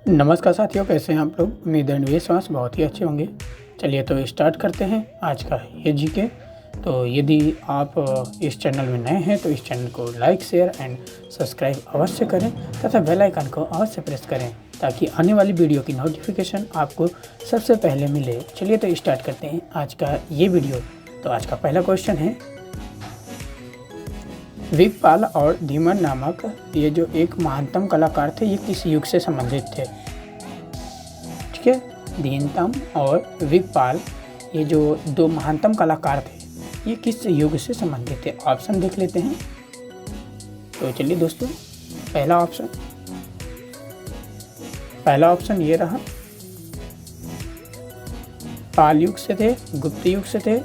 नमस्कार साथियों, कैसे हैं आप लोग। उम्मीद है विश्वास बहुत ही अच्छे होंगे। चलिए तो स्टार्ट करते हैं आज का ये जीके। तो यदि आप इस चैनल में नए हैं तो इस चैनल को लाइक, शेयर एंड सब्सक्राइब अवश्य करें तथा बेल आइकन को अवश्य प्रेस करें ताकि आने वाली वीडियो की नोटिफिकेशन आपको सबसे पहले मिले। चलिए तो स्टार्ट करते हैं आज का ये वीडियो। तो आज का पहला क्वेश्चन है, विगपाल और धीमन नामक ये जो एक महानतम कलाकार थे, ये किस युग से संबंधित थे। ठीक है, धीनतम और विगपाल ये जो दो महानतम कलाकार थे, ये किस युग से संबंधित थे। ऑप्शन देख लेते हैं। तो चलिए दोस्तों, पहला ऑप्शन ये रहा, पाल युग से थे, गुप्त युग से थे,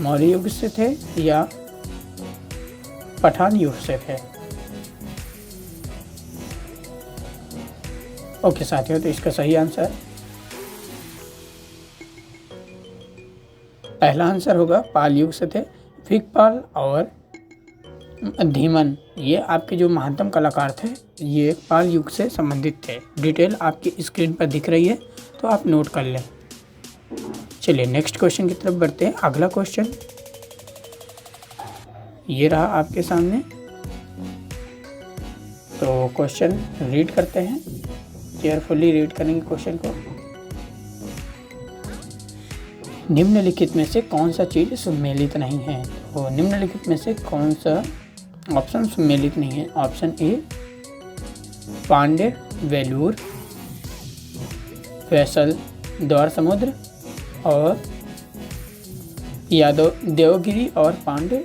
मौर्य युग से थे या पठान युग से थे। ओके साथियों, तो इसका सही आंसर पहला आंसर होगा, पाल युग से थे। विगपाल और धीमन ये आपके जो महानतम कलाकार थे, ये पाल युग से संबंधित थे। डिटेल आपकी स्क्रीन पर दिख रही है, तो आप नोट कर लें। चलिए नेक्स्ट क्वेश्चन की तरफ बढ़ते हैं। अगला क्वेश्चन ये रहा आपके सामने। तो क्वेश्चन रीड करते हैं, केयरफुली रीड करेंगे क्वेश्चन को। निम्नलिखित में से कौन सा चीज़ सम्मिलित नहीं है। तो निम्नलिखित में से कौन सा ऑप्शन सम्मिलित नहीं है। ऑप्शन ए, पांड्य, वेलूर, वैसल, द्वार समुद्र और यादव, देवगिरी और पांड्य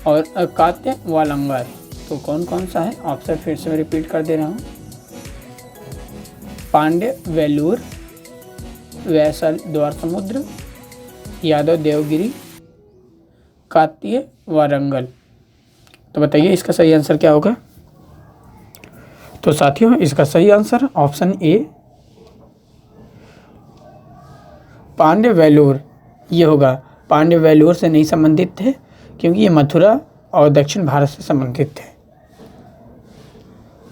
और कात्य वालंगर। तो कौन कौन सा है। ऑप्शन फिर से मैं रिपीट कर दे रहा हूँ। पांड्य, वेलूर, वैसल, द्वार समुद्र, यादव, देवगिरी, कात्य, वारंगल। तो बताइए इसका सही आंसर क्या होगा। तो साथियों, इसका सही answer option A, Pandya Vellore ये होगा। पांड्य वेलूर से नहीं संबंधित थे क्योंकि ये मथुरा और दक्षिण भारत से संबंधित थे।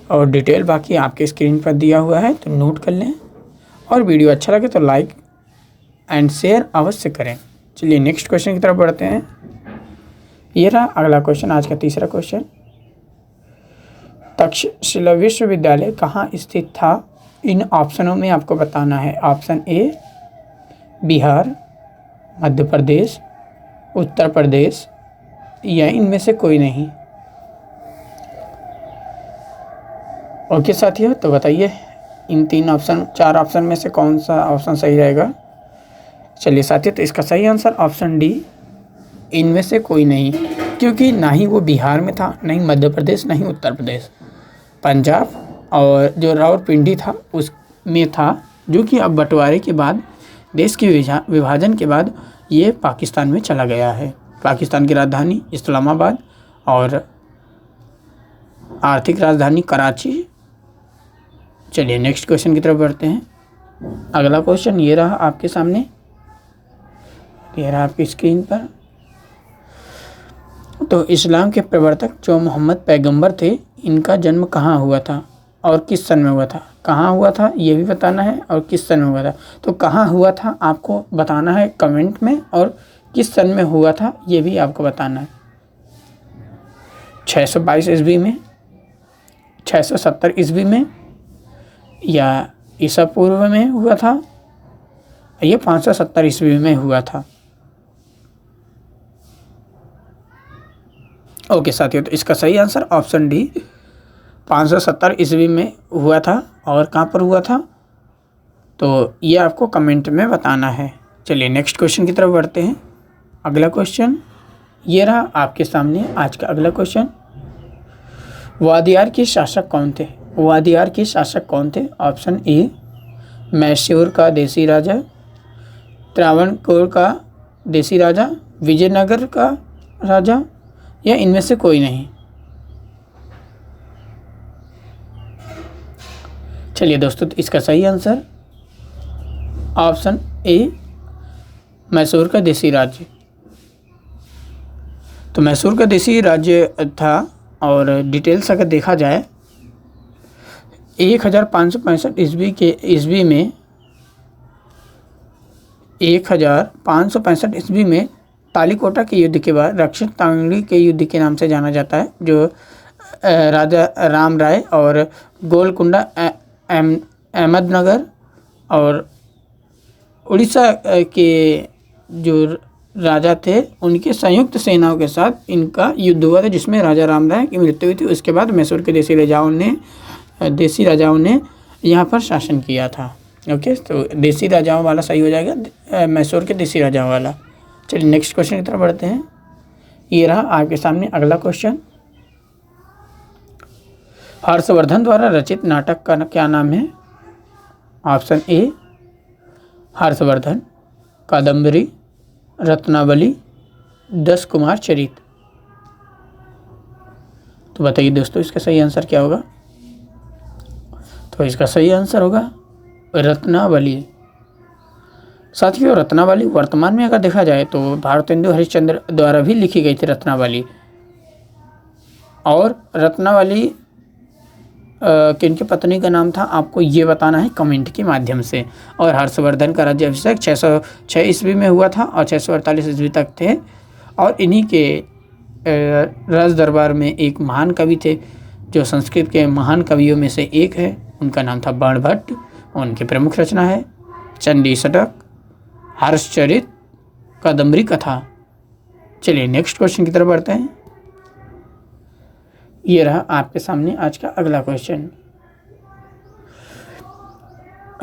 और डिटेल बाकी आपके स्क्रीन पर दिया हुआ है, तो नोट कर लें। और वीडियो अच्छा लगे तो लाइक एंड शेयर अवश्य करें। चलिए नेक्स्ट क्वेश्चन की तरफ बढ़ते हैं। ये रहा अगला क्वेश्चन, आज का तीसरा क्वेश्चन। तक्षशिला विश्वविद्यालय कहाँ स्थित था। इन ऑप्शनों में आपको बताना है। ऑप्शन ए, बिहार, मध्य प्रदेश, उत्तर प्रदेश या इनमें से कोई नहीं। ओके साथियों, तो बताइए इन चार ऑप्शन में से कौन सा ऑप्शन सही रहेगा। चलिए साथियों, तो इसका सही आंसर ऑप्शन डी, इनमें से कोई नहीं। क्योंकि ना ही वो बिहार में था, नहीं मध्य प्रदेश, नहीं उत्तर प्रदेश। पंजाब और जो रावलपिंडी था उसमें था, जो कि अब बंटवारे के बाद, देश के विभाजन के बाद ये पाकिस्तान में चला गया है। पाकिस्तान की राजधानी इस्लामाबाद और आर्थिक राजधानी कराची। चलिए नेक्स्ट क्वेश्चन की तरफ बढ़ते हैं। अगला क्वेश्चन ये रहा आपके सामने, ये रहा आपकी स्क्रीन पर। तो इस्लाम के प्रवर्तक जो मोहम्मद पैगंबर थे, इनका जन्म कहाँ हुआ था और किस सन में हुआ था। कहाँ हुआ था ये भी बताना है और किस सन में हुआ था। तो कहाँ हुआ था आपको बताना है कमेंट में, और किस सन में हुआ था ये भी आपको बताना है। 622 ईस्वी में, 670 ईस्वी में या ईसा पूर्व में हुआ था, ये 570 ईस्वी में हुआ था। ओके साथियों, तो इसका सही आंसर ऑप्शन डी, 570 ईस्वी में हुआ था। और कहाँ पर हुआ था तो ये आपको कमेंट में बताना है। चलिए नेक्स्ट क्वेश्चन की तरफ बढ़ते हैं। अगला क्वेश्चन ये रहा आपके सामने, आज का अगला क्वेश्चन। वादियार के शासक कौन थे। वादियार के शासक कौन थे। ऑप्शन ए, मैसूर का देसी राजा, त्रावणकोर का देसी राजा, विजयनगर का राजा या इनमें से कोई नहीं। चलिए दोस्तों, तो इसका सही आंसर ऑप्शन ए, मैसूर का देसी राज्य। तो मैसूर का देसी राज्य था। और डिटेल्स अगर देखा जाए 1565 ईस्वी में तालीकोटा के युद्ध के बाद रक्षित तांगड़ी के युद्ध के नाम से जाना जाता है, जो राजा राम राय और गोलकुंडा अहमदनगर और उड़ीसा के जो राजा थे उनके संयुक्त सेनाओं के साथ इनका युद्ध हुआ था, जिसमें राजा राम राय की मृत्यु हुई थी। उसके बाद मैसूर के देसी राजाओं ने यहाँ पर शासन किया था। ओके, तो देसी राजाओं वाला सही हो जाएगा, मैसूर के देसी राजाओं वाला। चलिए नेक्स्ट क्वेश्चन की तरफ बढ़ते हैं। ये रहा आपके सामने अगला क्वेश्चन। हर्षवर्धन द्वारा रचित नाटक का क्या नाम है? ऑप्शन ए हर्षवर्धन, कादम्बरी, रत्नावली, 10 कुमार चरित। तो बताइए दोस्तों इसका सही आंसर क्या होगा? तो इसका सही आंसर होगा रत्नावली। साथियों, रत्नावली वर्तमान में अगर देखा जाए तो भारतेंदु हरिश्चंद्र द्वारा भी लिखी गई थी रत्नावली। और रत्नावली किनकी पत्नी का नाम था आपको ये बताना है कमेंट के माध्यम से। और हर्षवर्धन का राज्याभिषेक 606 ईस्वी में हुआ था और 648 ईस्वी तक थे। और इन्हीं के राज दरबार में एक महान कवि थे जो संस्कृत के महान कवियों में से एक है, उनका नाम था बाणभट्ट। उनकी प्रमुख रचना है चंडी षटक, हर्षचरित, कादम्बरी कथा। चलिए नेक्स्ट क्वेश्चन की तरफ बढ़ते हैं। ये रहा आपके सामने आज का अगला क्वेश्चन।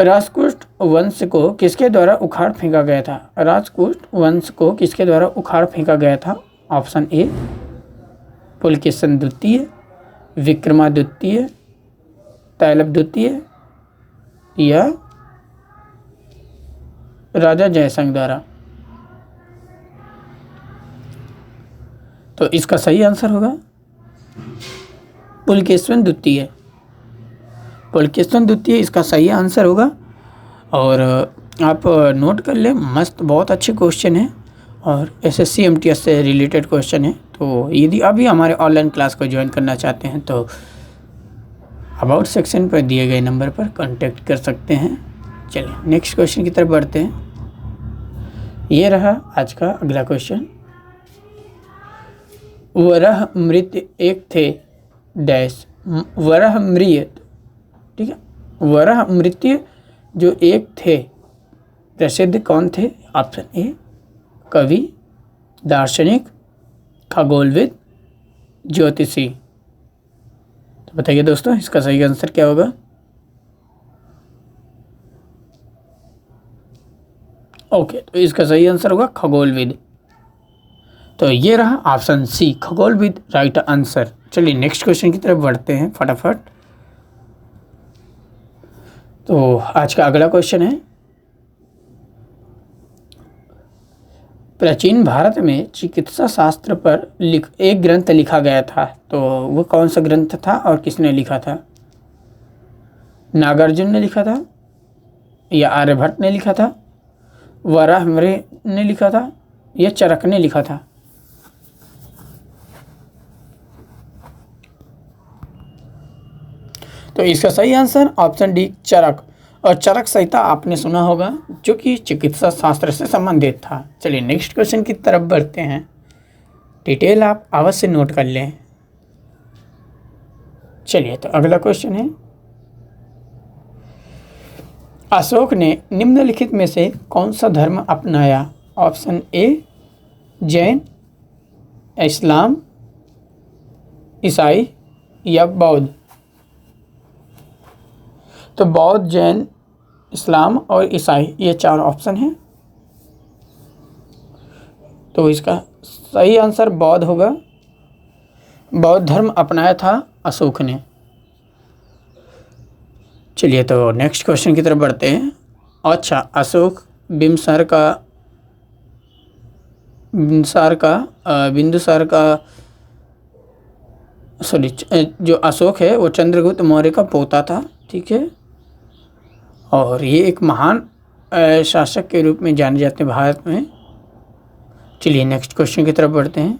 राजकुष्ट वंश को किसके द्वारा उखाड़ फेंका गया था? राजकुष्ट वंश को किसके द्वारा उखाड़ फेंका गया था? ऑप्शन ए पुलकेशन द्वितीय, विक्रमादित्य, तैलभ द्वितीय या राजा जयसिंह द्वारा। तो इसका सही आंसर होगा पुलकेशन द्वितीय। पुलकेशन द्वितीय इसका सही आंसर होगा। और आप नोट कर लें, मस्त बहुत अच्छे क्वेश्चन है और एसएससी एमटीएस से रिलेटेड क्वेश्चन है। तो यदि अभी हमारे ऑनलाइन क्लास को ज्वाइन करना चाहते हैं तो अबाउट सेक्शन पर दिए गए नंबर पर कांटेक्ट कर सकते हैं। चलिए नेक्स्ट क्वेश्चन की तरफ बढ़ते हैं। ये रहा आज का अगला क्वेश्चन। वराह मृत एक थे डैश। वराह मृत, ठीक है, वराह मृत्य जो एक थे प्रसिद्ध कौन थे? ऑप्शन ए कवि, दार्शनिक, खगोलविद, ज्योतिषी। तो बताइए दोस्तों इसका सही आंसर क्या होगा? ओके, तो इसका सही आंसर होगा खगोलविद। तो ये रहा ऑप्शन सी खगोलविद राइट आंसर। चलिए नेक्स्ट क्वेश्चन की तरफ बढ़ते हैं फटाफट। तो आज का अगला क्वेश्चन है, प्राचीन भारत में चिकित्सा शास्त्र पर एक ग्रंथ लिखा गया था, तो वो कौन सा ग्रंथ था और किसने लिखा था? नागार्जुन ने लिखा था या आर्यभट्ट ने लिखा था, वराहमिहिर ने लिखा था या चरक ने लिखा था? तो इसका सही आंसर ऑप्शन डी चरक। और चरक संहिता आपने सुना होगा जो कि चिकित्सा शास्त्र से संबंधित था। चलिए नेक्स्ट क्वेश्चन की तरफ बढ़ते हैं। डिटेल आप अवश्य नोट कर लें। चलिए तो अगला क्वेश्चन है, अशोक ने निम्नलिखित में से कौन सा धर्म अपनाया? ऑप्शन ए जैन, इस्लाम, ईसाई या बौद्ध। तो बौद्ध, जैन, इस्लाम और ईसाई, ये 4 ऑप्शन हैं। तो इसका सही आंसर बौद्ध होगा। बौद्ध धर्म अपनाया था अशोक ने। चलिए तो नेक्स्ट क्वेश्चन की तरफ बढ़ते हैं। अच्छा, अशोक बिंदुसार का जो अशोक है वो चंद्रगुप्त मौर्य का पोता था, ठीक है। और ये एक महान शासक के रूप में जाने जाते हैं भारत में। चलिए नेक्स्ट क्वेश्चन की तरफ बढ़ते हैं।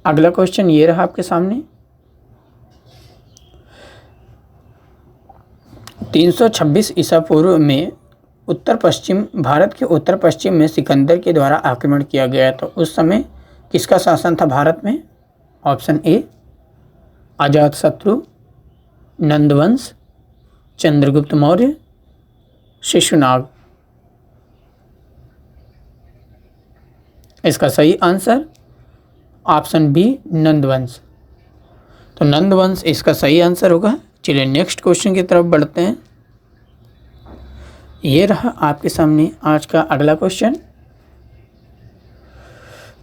अगला क्वेश्चन ये रहा आपके सामने, 326 ईसा पूर्व में उत्तर पश्चिम भारत के उत्तर पश्चिम में सिकंदर के द्वारा आक्रमण किया गया। तो उस समय किसका शासन था भारत में? ऑप्शन ए अजातशत्रु, नंदवंश, चंद्रगुप्त मौर्य, शिशुनाग। इसका सही आंसर ऑप्शन बी नंदवंश। तो नंदवंश इसका सही आंसर होगा। चलिए नेक्स्ट क्वेश्चन की तरफ बढ़ते हैं। ये रहा आपके सामने आज का अगला क्वेश्चन।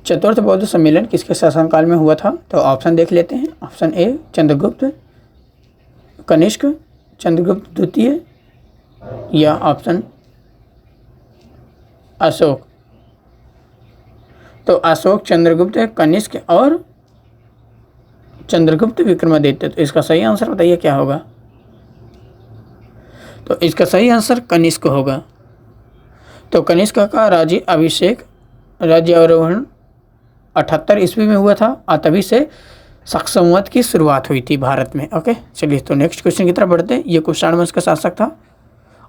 चतुर्थ बौद्ध सम्मेलन किसके शासनकाल में हुआ था? तो ऑप्शन देख लेते हैं। ऑप्शन ए चंद्रगुप्त, कनिष्क, चंद्रगुप्त द्वितीय या ऑप्शन अशोक। तो अशोक, चंद्रगुप्त, कनिष्क और चंद्रगुप्त विक्रमादित्य। तो इसका सही आंसर बताइए क्या होगा? तो इसका सही आंसर कनिष्क होगा। तो कनिष्क का राज्यारोहण 78 ईस्वी में हुआ था और तभी से शक संवत की शुरुआत हुई थी भारत में। ओके, चलिए तो नेक्स्ट क्वेश्चन की तरफ बढ़ते हैं। ये कुषाण वंश का शासक था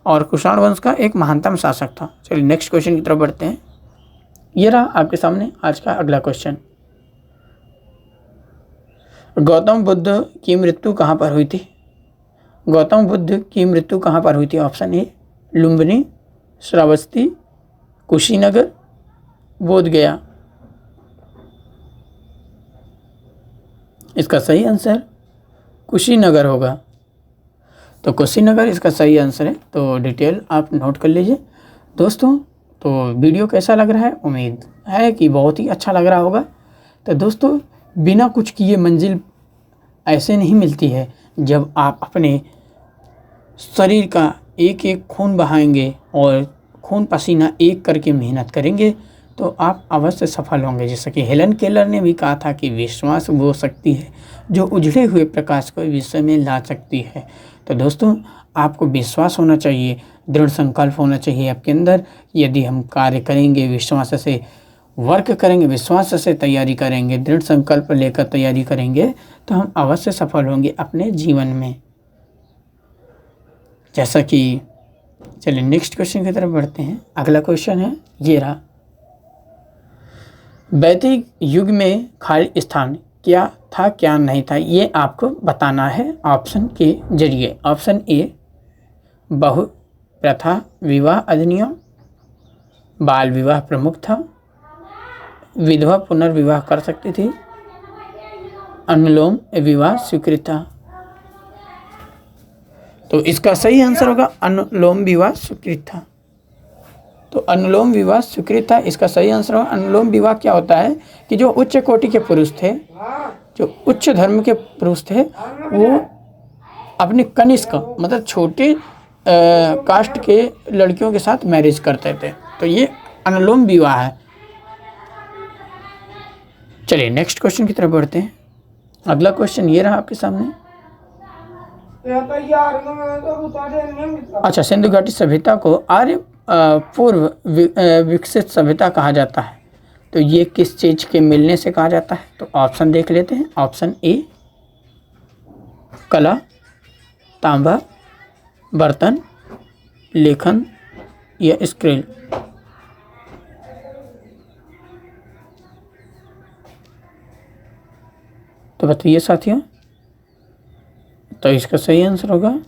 और कुषाण वंश का एक महानतम शासक था। चलिए नेक्स्ट क्वेश्चन की तरफ बढ़ते हैं। ये रहा आपके सामने आज का अगला क्वेश्चन। गौतम बुद्ध की मृत्यु कहाँ पर हुई थी? गौतम बुद्ध की मृत्यु कहाँ पर हुई थी? Option A Lumbini, Shravasti, Kushinagar, Bodhgaya. इसका सही आंसर कुशीनगर होगा। तो कुशीनगर इसका सही आंसर है। तो डिटेल आप नोट कर लीजिए दोस्तों। तो वीडियो कैसा लग रहा है? उम्मीद है कि बहुत ही अच्छा लग रहा होगा। तो दोस्तों बिना कुछ किए मंजिल ऐसे नहीं मिलती है। जब आप अपने शरीर का एक एक खून बहाएंगे और खून पसीना एक करके मेहनत करेंगे तो आप अवश्य सफल होंगे। जैसा कि हेलन केलर ने भी कहा था कि विश्वास वो शक्ति है जो उजड़े हुए प्रकाश को विश्व में ला सकती है। तो दोस्तों आपको विश्वास होना चाहिए, दृढ़ संकल्प होना चाहिए आपके अंदर। यदि हम कार्य करेंगे, विश्वास से वर्क करेंगे, विश्वास से तैयारी करेंगे, दृढ़ संकल्प लेकर तैयारी करेंगे तो हम अवश्य सफल होंगे अपने जीवन में। जैसा कि चलिए नेक्स्ट क्वेश्चन की तरफ बढ़ते हैं। अगला क्वेश्चन है ये रहा। वैदिक युग में खाली स्थान क्या था क्या नहीं था, ये आपको बताना है ऑप्शन के जरिए। ऑप्शन ए बहु प्रथा विवाह अधिनियम, बाल विवाह प्रमुख था, विधवा पुनर्विवाह कर सकती थी, अनुलोम विवाह स्वीकृत था। तो इसका सही आंसर होगा अनुलोम विवाह स्वीकृत था। तो अनुलोम विवाह स्वीकृत था इसका सही आंसर होगा। अनुलोम विवाह क्या होता है कि जो उच्च कोटि के पुरुष थे, जो उच्च धर्म के पुरुष थे, वो अपने कनिष्क मतलब छोटे कास्ट के लड़कियों के साथ मैरिज करते थे। तो ये अनुलोम विवाह है। चलिए नेक्स्ट क्वेश्चन की तरफ बढ़ते हैं। अगला क्वेश्चन ये रहा आपके सामने। अच्छा, सिंधु घाटी सभ्यता को आर्य पूर्व विकसित सभ्यता कहा जाता है। तो ये किस चीज के मिलने से कहा जाता है? तो ऑप्शन देख लेते हैं। ऑप्शन ए कला, तांबा, बर्तन, लेखन या स्क्रिल। तो बताइए साथियों। तो इसका सही आंसर होगा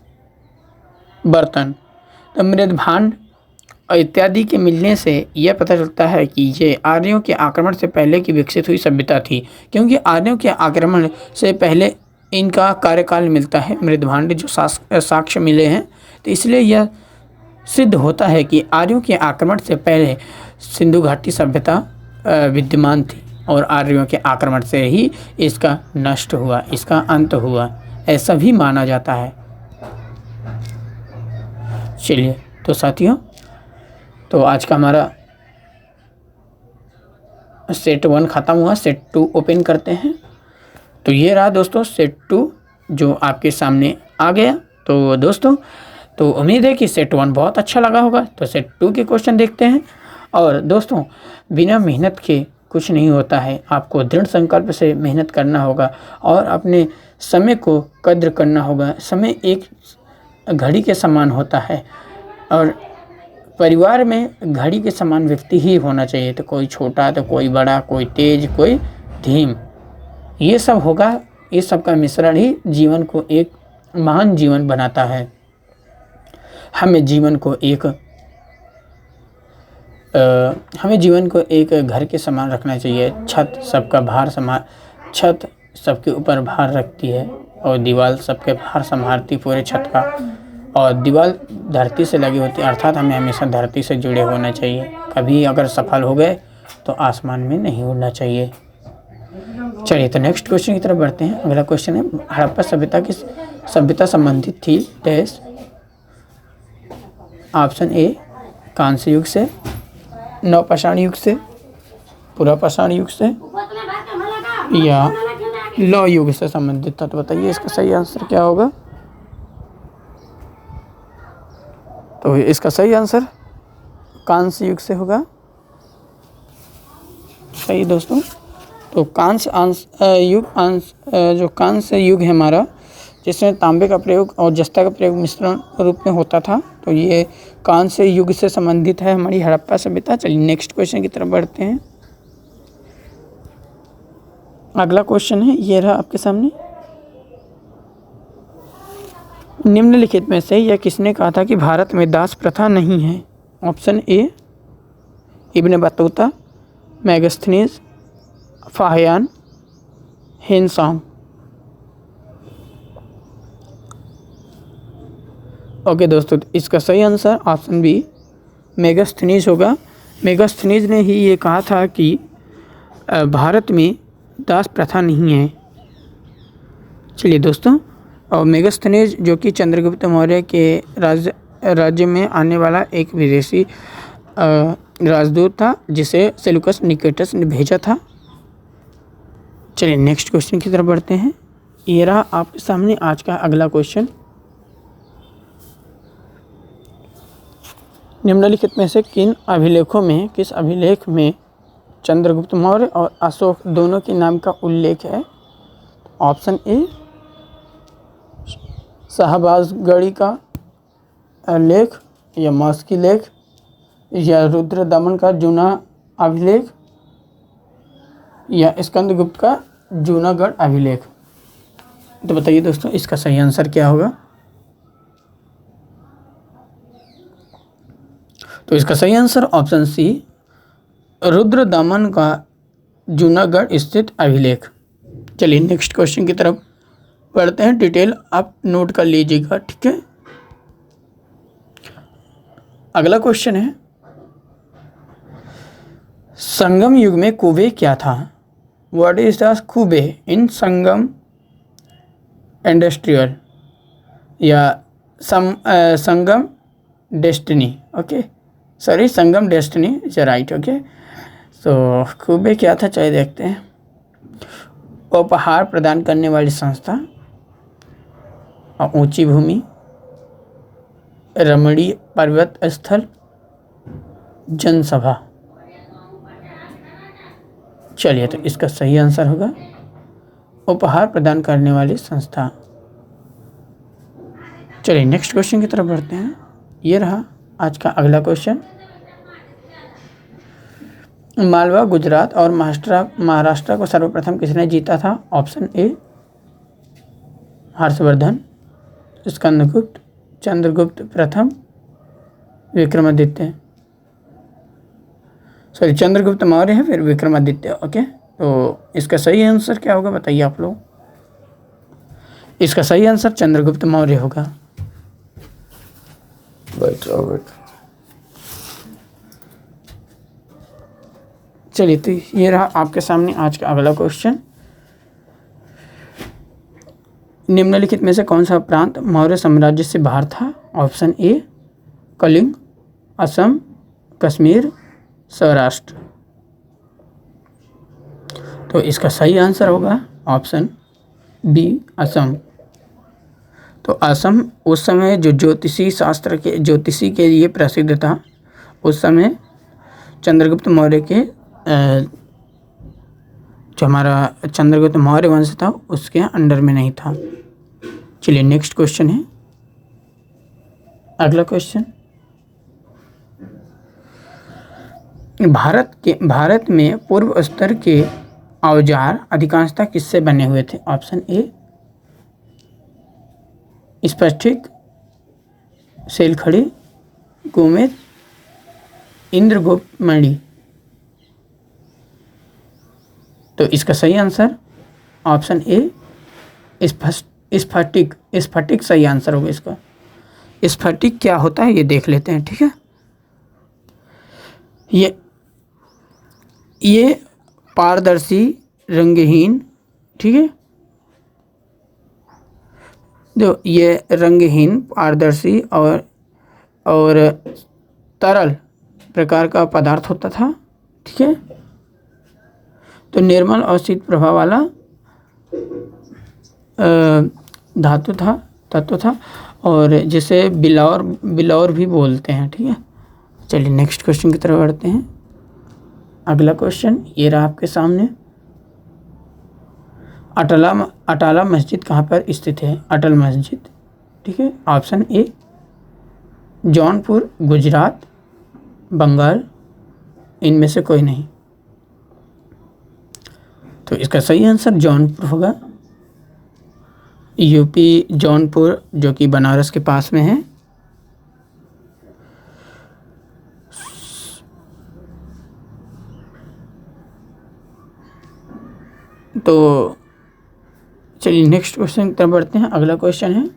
बर्तन। तो मृदभांड इत्यादि के मिलने से यह पता चलता है कि ये आर्यों के आक्रमण से पहले की विकसित हुई सभ्यता थी, क्योंकि आर्यों के आक्रमण से पहले इनका कार्यकाल मिलता है। मृदभांड जो साक्ष्य मिले हैं, तो इसलिए यह सिद्ध होता है कि आर्यों के आक्रमण से पहले सिंधु घाटी सभ्यता विद्यमान थी और आर्यों के आक्रमण से ही इसका नष्ट हुआ, इसका अंत हुआ, ऐसा भी माना जाता है। चलिए तो साथियों, तो आज का हमारा सेट 1 ख़त्म हुआ। सेट 2 ओपन करते हैं। तो ये रहा दोस्तों सेट 2 जो आपके सामने आ गया। तो दोस्तों तो उम्मीद है कि सेट 1 बहुत अच्छा लगा होगा। तो सेट 2 के क्वेश्चन देखते हैं। और दोस्तों बिना मेहनत के कुछ नहीं होता है। आपको दृढ़ संकल्प से मेहनत करना होगा और अपने समय को कद्र करना होगा। समय एक घड़ी के समान होता है और परिवार में घड़ी के समान व्यक्ति ही होना चाहिए। तो कोई छोटा तो कोई बड़ा, कोई तेज कोई धीम, ये सब होगा। ये सब का मिश्रण ही जीवन को एक महान जीवन बनाता है। हमें जीवन को एक घर के समान रखना चाहिए। छत सबके ऊपर भार रखती है और दीवार सबके भार संभालती पूरे छत का, और दीवार धरती से लगी होती है, अर्थात हमें हमेशा धरती से जुड़े होना चाहिए। कभी अगर सफल हो गए तो आसमान में नहीं उड़ना चाहिए। चलिए तो नेक्स्ट क्वेश्चन की तरफ बढ़ते हैं। अगला क्वेश्चन है, हड़प्पा सभ्यता की सभ्यता संबंधित थी डैश। ऑप्शन ए कांस्य युग से, नवपाषाण युग से, पुरापाषाण युग से या लौह युग से संबंधित था। तो बताइए इसका सही आंसर क्या होगा। तो इसका सही आंसर कांस्य युग से होगा। सही दोस्तों। तो जो कांस्य युग है हमारा, जिसमें तांबे का प्रयोग और जस्ता का प्रयोग मिश्रण रूप में होता था, तो ये कांस्य युग से संबंधित है हमारी हड़प्पा सभ्यता। चलिए नेक्स्ट क्वेश्चन की तरफ बढ़ते हैं। अगला क्वेश्चन है, ये रहा आपके सामने। निम्नलिखित में से यह किसने कहा था कि भारत में दास प्रथा नहीं है। Option A Ibn Battuta, Megasthenes, Fahien, Hiuen Tsang. Okay दोस्तों, तो इसका सही आंसर ऑप्शन बी मैगस्थनीज होगा। मैगस्थनीज ने ही ये कहा था कि भारत में दास प्रथा नहीं है। चलिए दोस्तों, और मैगस्थनीज जो कि चंद्रगुप्त मौर्य के राज्य में आने वाला एक विदेशी राजदूत था, जिसे सेल्यूकस निकेटस ने भेजा था। चलिए नेक्स्ट क्वेश्चन की तरफ बढ़ते हैं। ये रहा आपके सामने आज का अगला क्वेश्चन। निम्नलिखित में से किस अभिलेख में चंद्रगुप्त मौर्य और अशोक दोनों के नाम का उल्लेख है। ऑप्शन ए शाहबाजगढ़ी का लेख, या मस्की लेख, या रुद्र दमन का जूना अभिलेख, या स्कंदगुप्त का जूनागढ़ अभिलेख। तो बताइए दोस्तों इसका सही आंसर क्या होगा। तो इसका सही आंसर ऑप्शन सी रुद्र दमन का जूनागढ़ स्थित अभिलेख। चलिए नेक्स्ट क्वेश्चन की तरफ बढ़ते हैं। डिटेल आप नोट कर लीजिएगा, ठीक है। अगला क्वेश्चन है, संगम युग में कुबे क्या था। What is the cube in Sangam industrial, या Sangam destiny. Okay, sorry, Sangam destiny is right. Okay, तो कुबे क्या था, चलिए देखते हैं। उपहार प्रदान करने वाली संस्था, और ऊंची भूमि, रमणीय पर्वत स्थल, जनसभा। चलिए तो इसका सही आंसर होगा उपहार प्रदान करने वाली संस्था। चलिए नेक्स्ट क्वेश्चन की तरफ बढ़ते हैं। ये रहा आज का अगला क्वेश्चन। मालवा, गुजरात और महाराष्ट्र को सर्वप्रथम किसने जीता था। ऑप्शन ए हर्षवर्धन, स्कंदगुप्त, चंद्रगुप्त प्रथम, विक्रमादित्य। सॉरी, चंद्रगुप्त मौर्य है, फिर विक्रमादित्य। ओके, तो इसका सही आंसर क्या होगा बताइए आप लोग। इसका सही आंसर चंद्रगुप्त मौर्य होगा। चलिए तो ये रहा आपके सामने आज का अगला क्वेश्चन। निम्नलिखित में से कौन सा प्रांत मौर्य साम्राज्य से बाहर था। Option A Kalinga, Assam, Kashmir, Saurashtra. तो इसका सही आंसर होगा ऑप्शन बी असम। तो असम उस समय जो ज्योतिषी के लिए प्रसिद्ध था, उस समय चंद्रगुप्त मौर्य के जो हमारा चंद्रगुप्त मौर्य वंश था उसके अंडर में नहीं था। चलिए नेक्स्ट क्वेश्चन है। अगला क्वेश्चन, भारत में पूर्व स्तर के औजार अधिकांशतः किससे बने हुए थे? ऑप्शन ए स्फटिक, सेलखड़ी, गोमेद, इंद्रगुप्त मणि। तो इसका सही आंसर ऑप्शन ए स्फटिक। स्फटिक सही आंसर होगा इसका। स्फटिक क्या होता है ये देख लेते हैं, ठीक है। ये पारदर्शी, रंगहीन, ठीक है, जो ये रंगहीन, पारदर्शी और तरल प्रकार का पदार्थ होता था, ठीक है। तो निर्मल और शीत प्रभाव वाला तत्व था और जिसे बिलौर भी बोलते हैं, ठीक है। चलिए नेक्स्ट क्वेश्चन की तरफ बढ़ते हैं। अगला क्वेश्चन ये रहा आपके सामने, अटाला मस्जिद कहाँ पर स्थित है? अटल मस्जिद, ठीक है। ऑप्शन ए जौनपुर, गुजरात, बंगाल, इनमें से कोई नहीं। तो इसका सही आंसर जौनपुर होगा। यूपी जौनपुर जो कि बनारस के पास में है। तो चलिए नेक्स्ट क्वेश्चन की तरफ बढ़ते हैं। अगला क्वेश्चन है,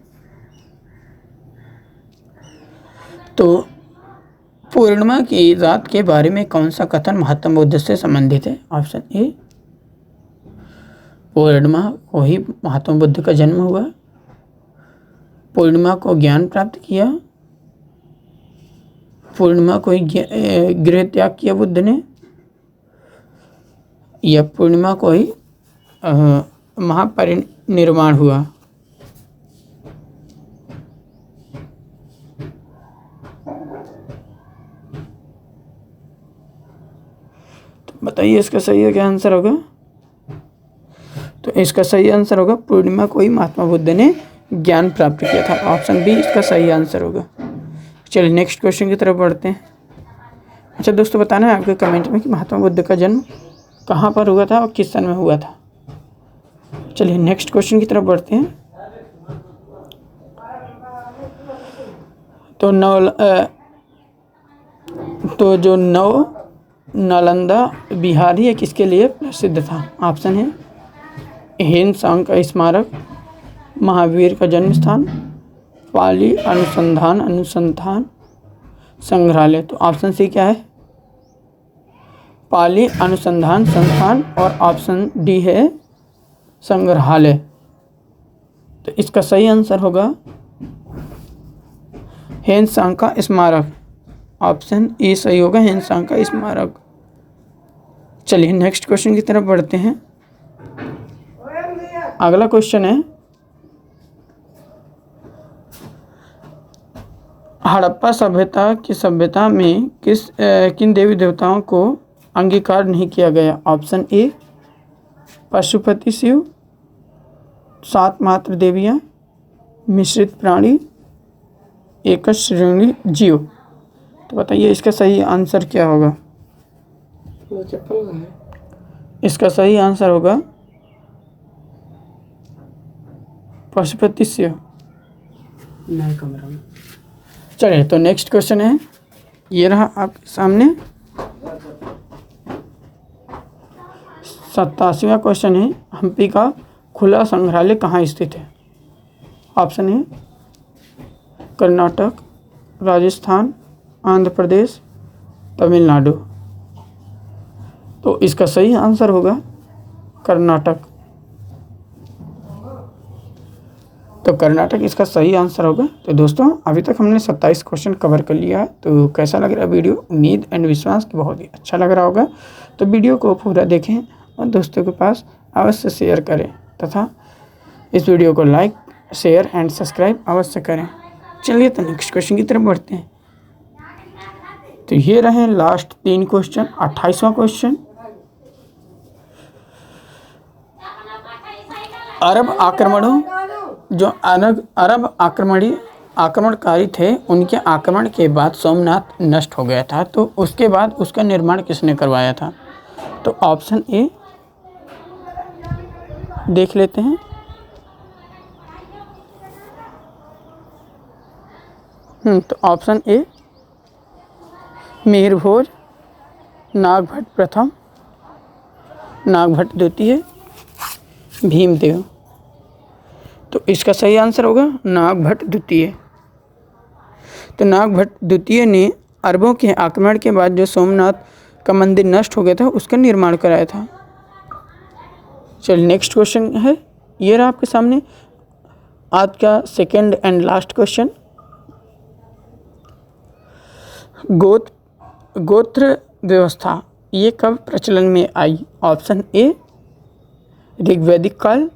तो पूर्णिमा की रात के बारे में कौन सा कथन महात्मा बुद्ध से संबंधित है? ऑप्शन ए पूर्णिमा को ही महात्मा बुद्ध का जन्म हुआ, पूर्णिमा को ज्ञान प्राप्त किया, पूर्णिमा को ही गृह त्याग किया बुद्ध ने, या पूर्णिमा को ही महापरिनिर्वाण हुआ। तो बताइए इसका सही है क्या आंसर होगा? तो इसका सही आंसर होगा पूर्णिमा को ही महात्मा बुद्ध ने ज्ञान प्राप्त किया था। ऑप्शन बी इसका सही आंसर होगा। चलिए नेक्स्ट क्वेश्चन की तरफ बढ़ते हैं। अच्छा दोस्तों, बताना है आपके कमेंट में कि महात्मा बुद्ध का जन्म कहाँ पर हुआ था और किस सन में हुआ था। चलिए नेक्स्ट क्वेश्चन की तरफ बढ़ते हैं। तो जो नालंदा बिहार है किसके लिए प्रसिद्ध था? ऑप्शन है हेन सांग का स्मारक, महावीर का जन्म स्थान, पाली अनुसंधान संग्रहालय। तो ऑप्शन सी क्या है? पाली अनुसंधान संस्थान, और ऑप्शन डी है संग्रहालय। तो इसका सही आंसर होगा हेन सांग का स्मारक। ऑप्शन ए सही होगा, हेन सांग का स्मारक। चलिए नेक्स्ट क्वेश्चन की तरफ बढ़ते हैं। अगला क्वेश्चन है, हड़प्पा सभ्यता में किन देवी देवताओं को अंगीकार नहीं किया गया? ऑप्शन ए पशुपति शिव, 7 मात्र देवियाँ, मिश्रित प्राणी, एक श्रेणी जीव। तो बताइए इसका सही आंसर क्या होगा? इसका सही आंसर होगा पशुपति शिव। चलिए तो नेक्स्ट क्वेश्चन है, ये रहा आपके सामने 87वां क्वेश्चन है, हम्पी का खुला संग्रहालय कहाँ स्थित है? ऑप्शन है कर्नाटक, राजस्थान, आंध्र प्रदेश, तमिलनाडु। तो इसका सही आंसर होगा कर्नाटक। तो कर्नाटक इसका सही आंसर होगा। तो दोस्तों अभी तक हमने 27 क्वेश्चन कवर कर लिया है। तो कैसा लग रहा है वीडियो? उम्मीद एंड विश्वास कि बहुत ही अच्छा लग रहा होगा। तो वीडियो को पूरा देखें और दोस्तों के पास अवश्य शेयर करें तथा इस वीडियो को लाइक, शेयर एंड सब्सक्राइब अवश्य करें। चलिए तो नेक्स्ट क्वेश्चन की तरफ बढ़ते हैं। तो ये रहे लास्ट 3 क्वेश्चन। 28वां क्वेश्चन, अरब आक्रमणी आक्रमणकारी थे उनके आक्रमण के बाद सोमनाथ नष्ट हो गया था, तो उसके बाद उसका निर्माण किसने करवाया था? तो ऑप्शन ए देख लेते हैं। तो ऑप्शन ए मिहिर भोज, नागभट्ट प्रथम, नागभट्ट द्वितीय, भीमदेव। तो इसका सही आंसर होगा नागभट्ट द्वितीय। तो नागभट्ट द्वितीय ने अरबों के आक्रमण के बाद जो सोमनाथ का मंदिर नष्ट हो गया था उसका निर्माण कराया था। चलिए नेक्स्ट क्वेश्चन है, ये रहा आपके सामने आज का सेकंड एंड लास्ट क्वेश्चन। गोत्र व्यवस्था ये कब प्रचलन में आई? ऑप्शन ए ऋग्वैदिक काल,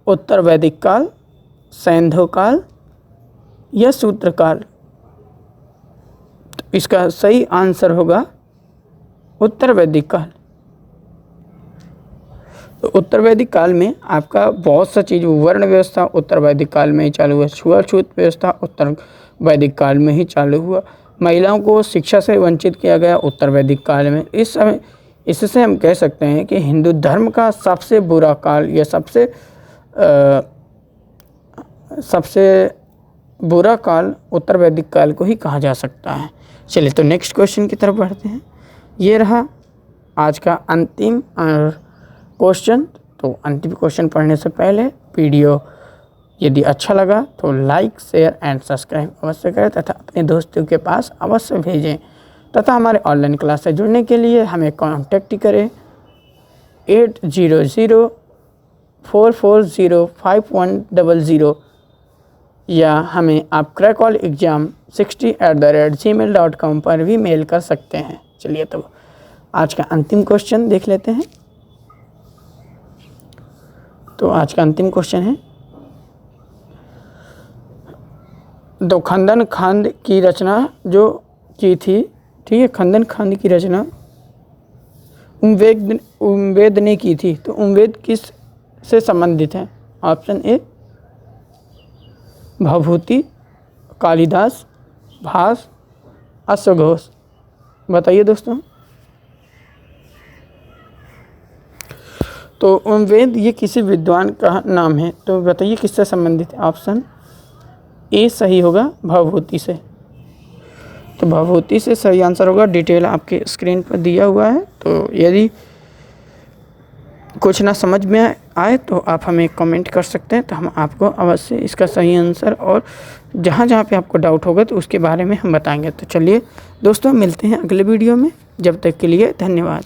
उत्तर वैदिक काल, सैंधव काल या सूत्र काल। तो इसका सही आंसर होगा उत्तर वैदिक काल। तो उत्तर वैदिक काल में आपका बहुत सा चीज़, वर्ण व्यवस्था उत्तर वैदिक काल में ही चालू हुआ, छुआछूत व्यवस्था उत्तर वैदिक काल में ही चालू हुआ, महिलाओं को शिक्षा से वंचित किया गया उत्तर वैदिक काल में। इस समय इससे हम कह सकते हैं कि हिंदू धर्म का सबसे बुरा काल या सबसे बुरा काल उत्तर वैदिक काल को ही कहा जा सकता है। चलिए तो नेक्स्ट क्वेश्चन की तरफ बढ़ते हैं। ये रहा आज का अंतिम क्वेश्चन। तो अंतिम क्वेश्चन पढ़ने से पहले वीडियो यदि अच्छा लगा तो लाइक, शेयर एंड सब्सक्राइब अवश्य करें तथा अपने दोस्तों के पास अवश्य भेजें तथा हमारे ऑनलाइन क्लास से जुड़ने के लिए हमें कॉन्टैक्ट करें 80044051000 या हमें आप क्रैकॉल एग्ज़ाम 60@gmail.com पर भी मेल कर सकते हैं। चलिए तो आज का अंतिम क्वेश्चन देख लेते हैं। तो आज का अंतिम क्वेश्चन है, तो खंदन खांद की रचना जो की थी, ठीक है, खंदन खांद की रचना उम्वेद ने की थी। तो उम्वेद किस से संबंधित है? ऑप्शन ए भभूति, कालिदास, भास, अश्वघोष। बताइए दोस्तों। तो उम्वेद ये किसी विद्वान का नाम है, तो बताइए किससे संबंधित है? ऑप्शन ए सही होगा भभूति से। तो भभूति से सही आंसर होगा। डिटेल आपके स्क्रीन पर दिया हुआ है। तो यदि कुछ ना समझ में आए तो आप हमें कमेंट कर सकते हैं, तो हम आपको अवश्य इसका सही आंसर और जहाँ जहाँ पे आपको डाउट होगा तो उसके बारे में हम बताएंगे। तो चलिए दोस्तों, मिलते हैं अगले वीडियो में। जब तक के लिए धन्यवाद।